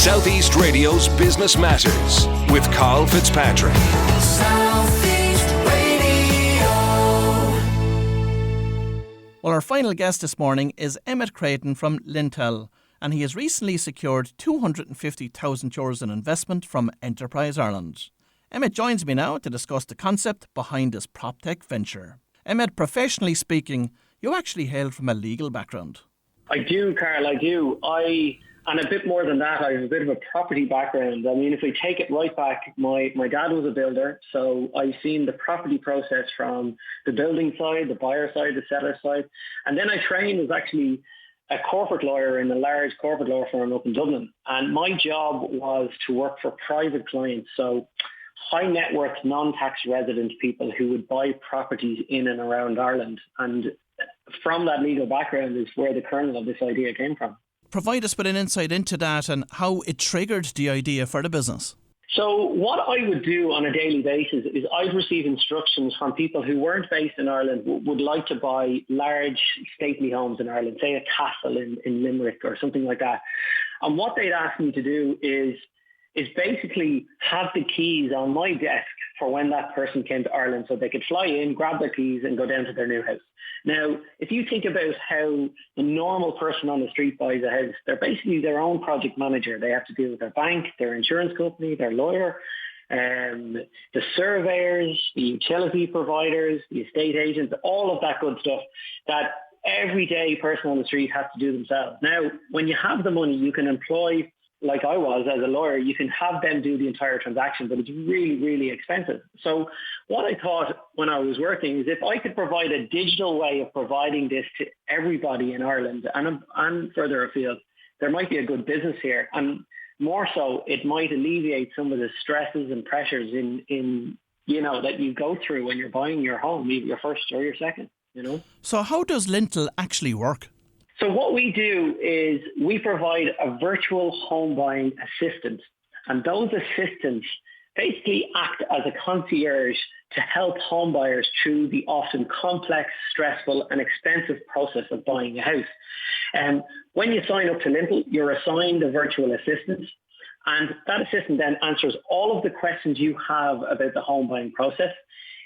Southeast Radio's Business Matters with Carl Fitzpatrick. Southeast Radio. Well, our final guest this morning is Emmet Creighton from Lintil, and he has recently secured €250,000 in investment from Enterprise Ireland. Emmet joins me now to discuss the concept behind this PropTech venture. Emmet, professionally speaking, you actually hail from a legal background. I do, Carl, I do. And a bit more than that, I have a bit of a property background. I mean, if we take it right back, my dad was a builder, so I've seen the property process from the building side, the buyer side, the seller side. And then I trained as actually a corporate lawyer in a large corporate law firm up in Dublin. And my job was to work for private clients, so high net worth, non-tax resident people who would buy properties in and around Ireland. And from that legal background is where the kernel of this idea came from. Provide us with an insight into that and how it triggered the idea for the business. So what I would do on a daily basis is I'd receive instructions from people who weren't based in Ireland, would like to buy large stately homes in Ireland, say a castle in Limerick or something like that. And what they'd ask me to do is basically have the keys on my desk for when that person came to Ireland so they could fly in, grab their keys and go down to their new house. Now, if you think about how the normal person on the street buys a house, they're basically their own project manager. They have to deal with their bank, their insurance company, their lawyer, the surveyors, the utility providers, the estate agents, all of that good stuff that everyday person on the street has to do themselves. Now, when you have the money, you can employ, like I was as a lawyer, you can have them do the entire transaction, but it's really, really expensive. So what I thought when I was working is if I could provide a digital way of providing this to everybody in Ireland and further afield, there might be a good business here. And more so, it might alleviate some of the stresses and pressures in that you go through when you're buying your home, either your first or your second, So how does Lintil actually work? So what we do is we provide a virtual home buying assistant, and those assistants basically act as a concierge to help home buyers through the often complex, stressful and expensive process of buying a house. And when you sign up to Lintil, you're assigned a virtual assistant, and that assistant then answers all of the questions you have about the home buying process.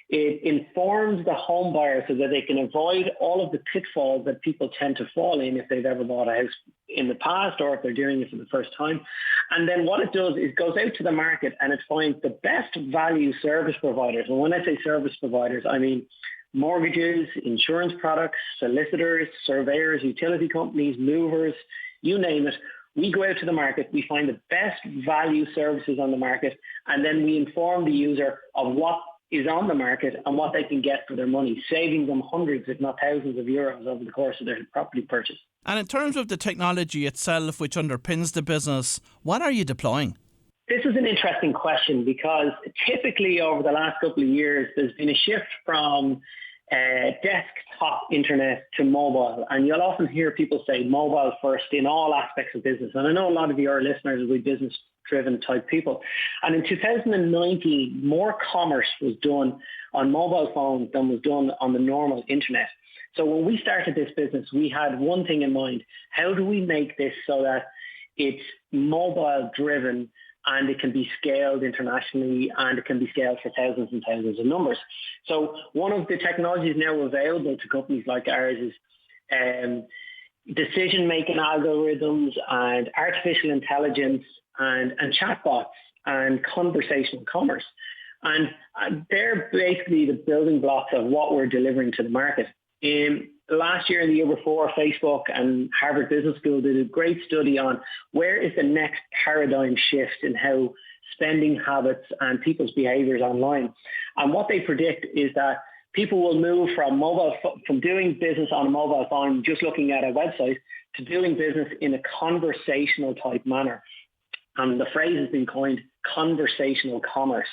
It informs the home buyer so that they can avoid all of the pitfalls that people tend to fall in if they've ever bought a house in the past or if they're doing it for the first time. And then what it does is goes out to the market and it finds the best value service providers. And when I say service providers, I mean mortgages, insurance products, solicitors, surveyors, utility companies, movers, you name it. We go out to the market, we find the best value services on the market, and then we inform the user of what is on the market and what they can get for their money, saving them hundreds, if not thousands of euros over the course of their property purchase. And in terms of the technology itself, which underpins the business, what are you deploying? This is an interesting question because typically over the last couple of years, there's been a shift from desktop internet to mobile. And you'll often hear people say mobile first in all aspects of business. And I know a lot of your listeners will be business-driven type people. And in 2019, more commerce was done on mobile phones than was done on the normal internet. So when we started this business, we had one thing in mind. How do we make this so that it's mobile-driven and it can be scaled internationally and it can be scaled for thousands and thousands of numbers? So one of the technologies now available to companies like ours is decision-making algorithms and artificial intelligence and chatbots and conversational commerce. And they're basically the building blocks of what we're delivering to the market. Last year and the year before, Facebook and Harvard Business School did a great study on where is the next paradigm shift in how spending habits and people's behaviors online. And what they predict is that people will move from doing business on a mobile phone, just looking at a website, to doing business in a conversational type manner. And the phrase has been coined conversational commerce.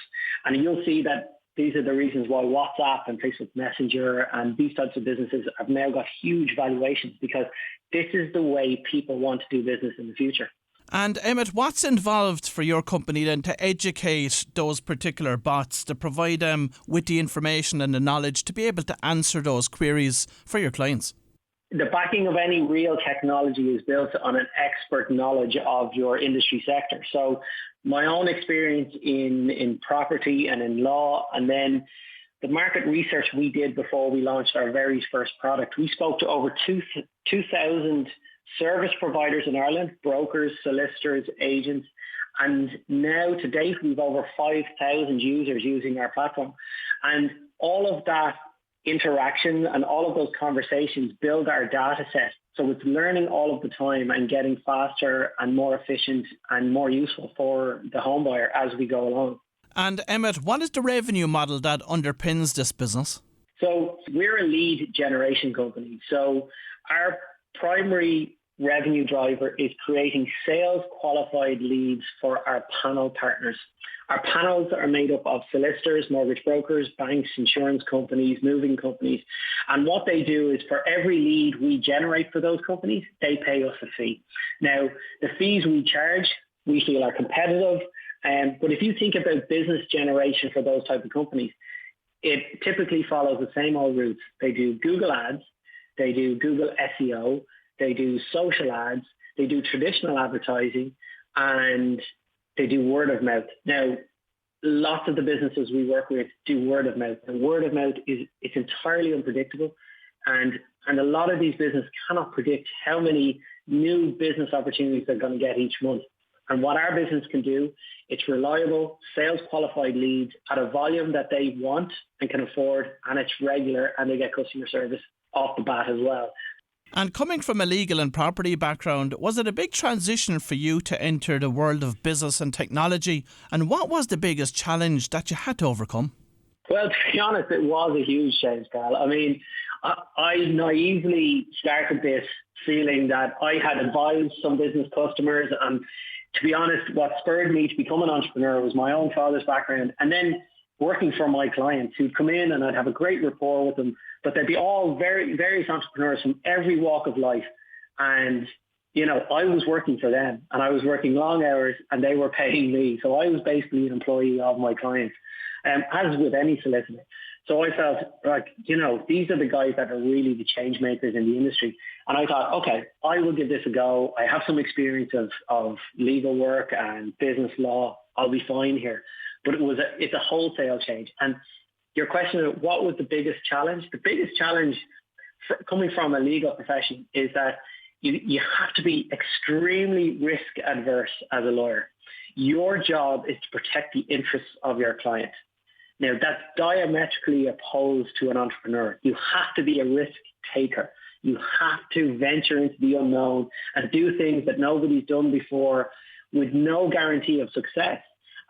And you'll see that these are the reasons why WhatsApp and Facebook Messenger and these types of businesses have now got huge valuations, because this is the way people want to do business in the future. And Emmet, what's involved for your company then to educate those particular bots, to provide them with the information and the knowledge to be able to answer those queries for your clients? the backing of any real technology is built on an expert knowledge of your industry sector. So my own experience in property and in law, and then the market research we did before we launched our very first product, we spoke to over 2,000 service providers in Ireland, brokers, solicitors, agents, and now to date we've over 5,000 users using our platform. And all of that interaction and all of those conversations build our data set. So it's learning all of the time and getting faster and more efficient and more useful for the home buyer as we go along. And Emmet, what is the revenue model that underpins this business? So we're a lead generation company. So our primary revenue driver is creating sales qualified leads for our panel partners. Our panels are made up of solicitors, mortgage brokers, banks, insurance companies, moving companies. And what they do is for every lead we generate for those companies, they pay us a fee. Now, the fees we charge, we feel are competitive. But if you think about business generation for those type of companies, it typically follows the same old routes. They do Google ads, they do Google SEO, they do social ads, they do traditional advertising, and they do word of mouth. Now, lots of the businesses we work with do word of mouth. And word of mouth it's entirely unpredictable. And a lot of these businesses cannot predict how many new business opportunities they're going to get each month. And what our business can do, it's reliable, sales qualified leads at a volume that they want and can afford, and it's regular, and they get customer service off the bat as well. And coming from a legal and property background, was it a big transition for you to enter the world of business and technology? And what was the biggest challenge that you had to overcome? Well, to be honest, it was a huge change, Carl. I mean, I naively started this feeling that I had advised some business customers, and to be honest, what spurred me to become an entrepreneur was my own father's background, and then working for my clients who'd come in and I'd have a great rapport with them, but they'd be all various entrepreneurs from every walk of life. And, you know, I was working for them and I was working long hours and they were paying me. So I was basically an employee of my clients, as with any solicitor. So I felt like, you know, these are the guys that are really the change makers in the industry. And I thought, okay, I will give this a go. I have some experience of legal work and business law. I'll be fine here. But it's a wholesale change. And your question of what was the biggest challenge? The biggest challenge coming from a legal profession is that you have to be extremely risk adverse as a lawyer. Your job is to protect the interests of your client. Now, that's diametrically opposed to an entrepreneur. You have to be a risk taker. You have to venture into the unknown and do things that nobody's done before with no guarantee of success.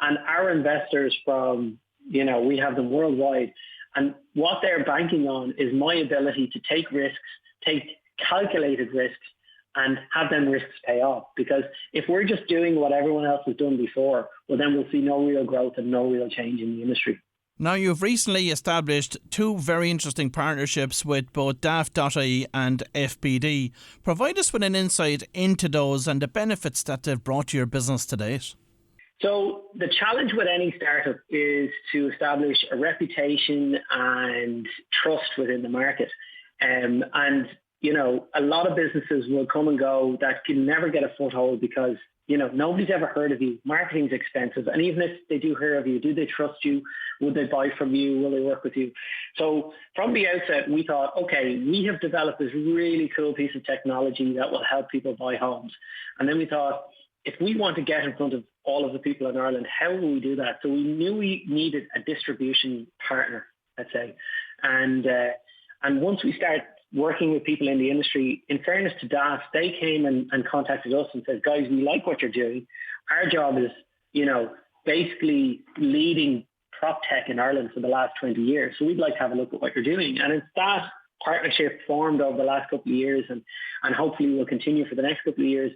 And our investors we have them worldwide. And what they're banking on is my ability to take risks, take calculated risks, and have them risks pay off. Because if we're just doing what everyone else has done before, well, then we'll see no real growth and no real change in the industry. Now, you've recently established two very interesting partnerships with both Daft.ie and FBD. Provide us with an insight into those and the benefits that they've brought to your business to date. So the challenge with any startup is to establish a reputation and trust within the market. And, you know, a lot of businesses will come and go that can never get a foothold because, you know, nobody's ever heard of you. Marketing's expensive. And even if they do hear of you, do they trust you? Would they buy from you? Will they work with you? So from the outset, we thought, okay, we have developed this really cool piece of technology that will help people buy homes. And then we thought, if we want to get in front of all of the people in Ireland, how will we do that? So we knew we needed a distribution partner, let's say. And once we start working with people in the industry, in fairness to Daft, they came and contacted us and said, guys, we like what you're doing. Our job is, you know, basically leading prop tech in Ireland for the last 20 years. So we'd like to have a look at what you're doing. And it's that partnership formed over the last couple of years and hopefully will continue for the next couple of years.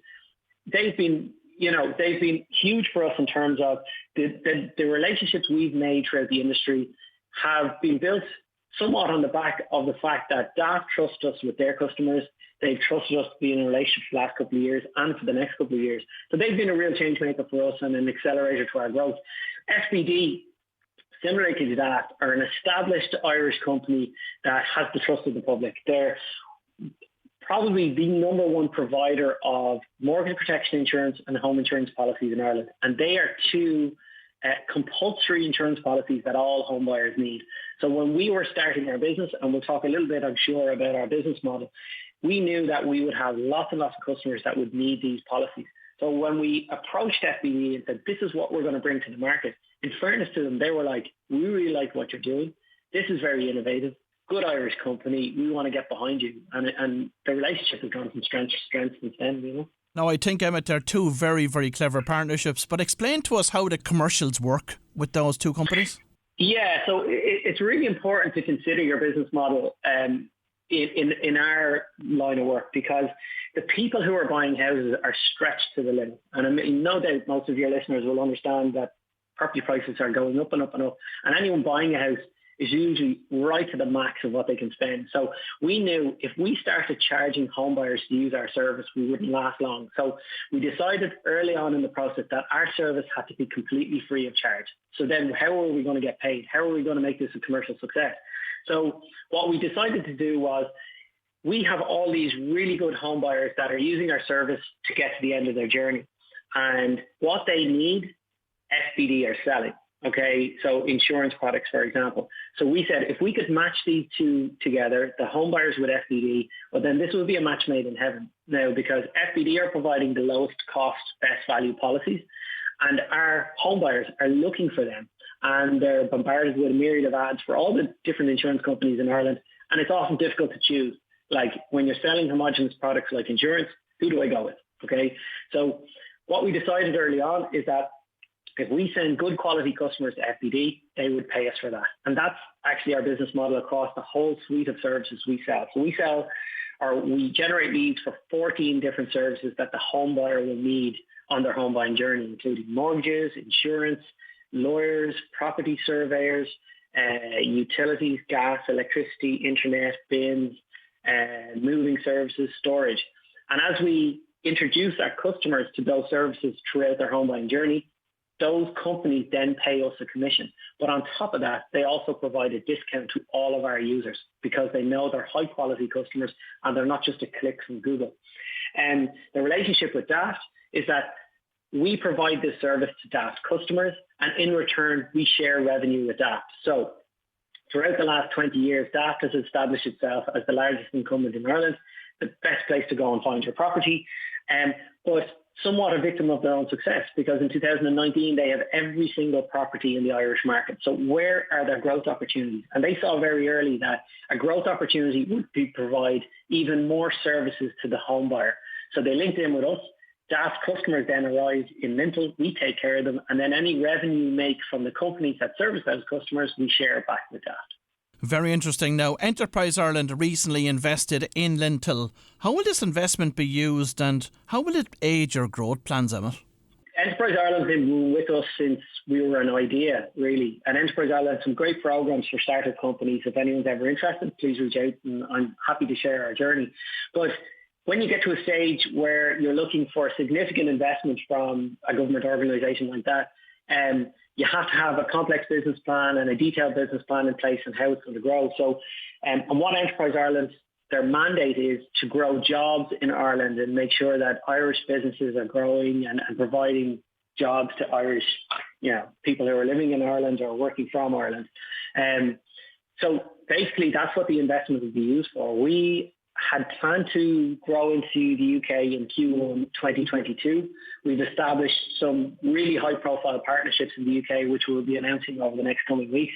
They've been huge for us in terms of the relationships we've made throughout the industry have been built somewhat on the back of the fact that Daft trusts us with their customers. They've trusted us to be in a relationship for the last couple of years and for the next couple of years. So they've been a real change maker for us and an accelerator to our growth. FBD, similarly to Daft, are an established Irish company that has the trust of the public. They're probably the number one provider of mortgage protection insurance and home insurance policies in Ireland. And they are two compulsory insurance policies that all home buyers need. So when we were starting our business, and we'll talk a little bit, I'm sure, about our business model, we knew that we would have lots and lots of customers that would need these policies. So when we approached FBD and said, this is what we're going to bring to the market, in fairness to them, they were like, we really like what you're doing. This is very innovative. Good Irish company. We want to get behind you. And the relationship has gone from strength to strength since then, you know. Now, I think, Emmet, they're two very, very clever partnerships, but explain to us how the commercials work with those two companies. Yeah, so it's really important to consider your business model in our line of work, because the people who are buying houses are stretched to the limit. And I mean, no doubt most of your listeners will understand that property prices are going up and up and up. And anyone buying a house is usually right to the max of what they can spend. So we knew if we started charging home buyers to use our service, we wouldn't last long. So we decided early on in the process that our service had to be completely free of charge. So then how are we going to get paid? How are we going to make this a commercial success? So what we decided to do was, we have all these really good home buyers that are using our service to get to the end of their journey. And what they need, FBD are selling. Okay, so insurance products, for example. So we said if we could match these two together, the home buyers with FBD, well, then this would be a match made in heaven now, because FBD are providing the lowest cost, best value policies, and our home buyers are looking for them. And they're bombarded with a myriad of ads for all the different insurance companies in Ireland. And it's often difficult to choose. Like when you're selling homogenous products like insurance, who do I go with? Okay, so what we decided early on is that if we send good quality customers to FBD, they would pay us for that. And that's actually our business model across the whole suite of services we sell. So we generate leads for 14 different services that the home buyer will need on their home buying journey, including mortgages, insurance, lawyers, property surveyors, utilities, gas, electricity, internet, bins, moving services, storage. And as we introduce our customers to those services throughout their home buying journey, those companies then pay us a commission. But on top of that, they also provide a discount to all of our users because they know they're high quality customers and they're not just a click from Google. And the relationship with Daft is that we provide this service to Daft customers, and in return, we share revenue with Daft. So throughout the last 20 years, Daft has established itself as the largest incumbent in Ireland, the best place to go and find your property. But somewhat a victim of their own success, because in 2019, they have every single property in the Irish market. So where are their growth opportunities? And they saw very early that a growth opportunity would be provide even more services to the home buyer. So they linked in with us. Daft customers then arrive in Lintil, we take care of them, and then any revenue we make from the companies that service those customers, we share back with Daft. Very interesting. Now, Enterprise Ireland recently invested in Lintil. How will this investment be used and how will it aid your growth plans, Emmet? Enterprise Ireland has been with us since we were an idea, really. And Enterprise Ireland has some great programs for startup companies. If anyone's ever interested, please reach out and I'm happy to share our journey. But when you get to a stage where you're looking for significant investment from a government organisation like that, you have to have a complex business plan and a detailed business plan in place and how it's going to grow. So, and what Enterprise Ireland, their mandate is to grow jobs in Ireland and make sure that Irish businesses are growing and providing jobs to Irish, people who are living in Ireland or working from Ireland. So basically that's what the investment would be used for. We had planned to grow into the UK in Q1 2022. We've established some really high-profile partnerships in the UK, which we'll be announcing over the next coming weeks.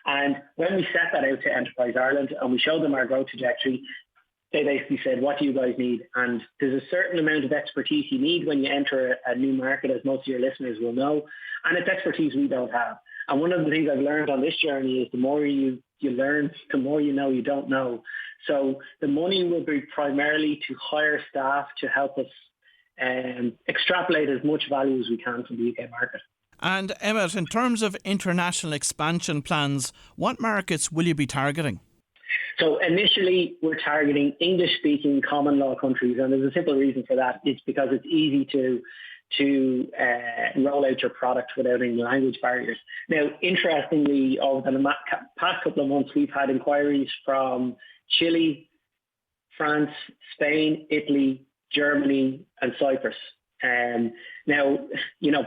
And when we set that out to Enterprise Ireland and we showed them our growth trajectory, they basically said, what do you guys need? And there's a certain amount of expertise you need when you enter a new market, as most of your listeners will know. And it's expertise we don't have. And one of the things I've learned on this journey is the more you learn, the more you know you don't know. So the money will be primarily to hire staff to help us extrapolate as much value as we can from the UK market. And Emmet, in terms of international expansion plans, what markets will you be targeting? So initially, we're targeting English-speaking common law countries, and there's a simple reason for that. It's because it's easy to roll out your product without any language barriers. Now, interestingly, over the past couple of months, we've had inquiries from Chile, France, Spain, Italy, Germany, and Cyprus. Now,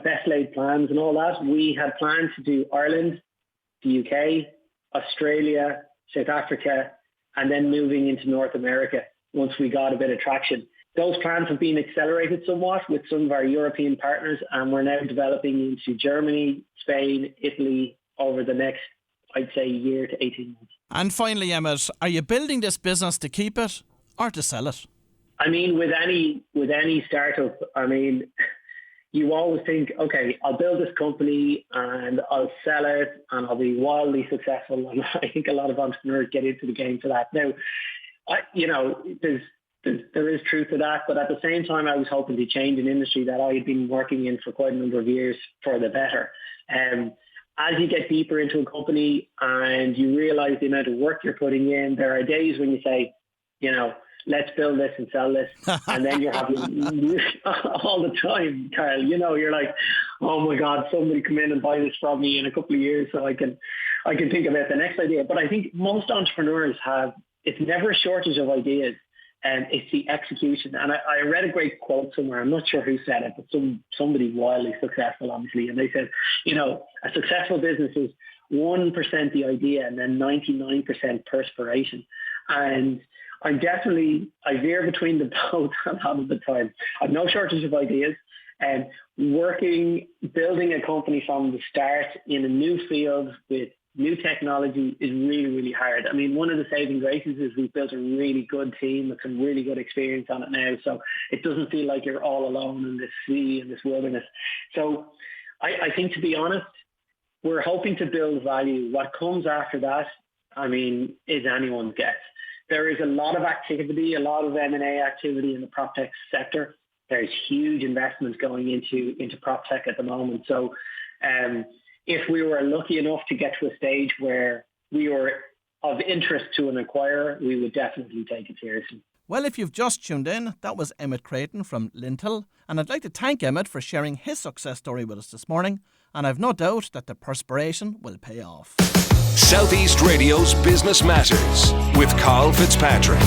best laid plans and all that. We had planned to do Ireland, the UK, Australia, South Africa, and then moving into North America once we got a bit of traction. Those plans have been accelerated somewhat with some of our European partners, and we're now developing into Germany, Spain, Italy over the next, I'd say, year to 18 months. And finally, Emmet, are you building this business to keep it or to sell it? I mean, with any startup, you always think, okay, I'll build this company and I'll sell it and I'll be wildly successful. And I think a lot of entrepreneurs get into the game for that. Now, there is truth to that, but at the same time, I was hoping to change an industry that I had been working in for quite a number of years for the better. As you get deeper into a company and you realize the amount of work you're putting in, there are days when you say, let's build this and sell this. And then you're having all the time, Carl, you're like, oh my God, somebody come in and buy this from me in a couple of years so I can think about the next idea. But I think most entrepreneurs it's never a shortage of ideas. And it's the execution. And I read a great quote somewhere. I'm not sure who said it, but somebody wildly successful, obviously. And they said, a successful business is 1% the idea and then 99% perspiration. And I veer between the both a lot of the time. I've no shortage of ideas. And building a company from the start in a new field with new technology is really, really hard. I mean, one of the saving graces is we've built a really good team with some really good experience on it now. So it doesn't feel like you're all alone in this sea, in this wilderness. So I think, to be honest, we're hoping to build value. What comes after that, is anyone's guess. There is a lot of activity, a lot of M&A activity in the prop tech sector. There's huge investments going into prop tech at the moment. So if we were lucky enough to get to a stage where we were of interest to an acquirer, we would definitely take it seriously. Well, if you've just tuned in, that was Emmet Creighton from Lintil, and I'd like to thank Emmet for sharing his success story with us this morning, and I've no doubt that the perspiration will pay off. Southeast Radio's Business Matters with Carl Fitzpatrick.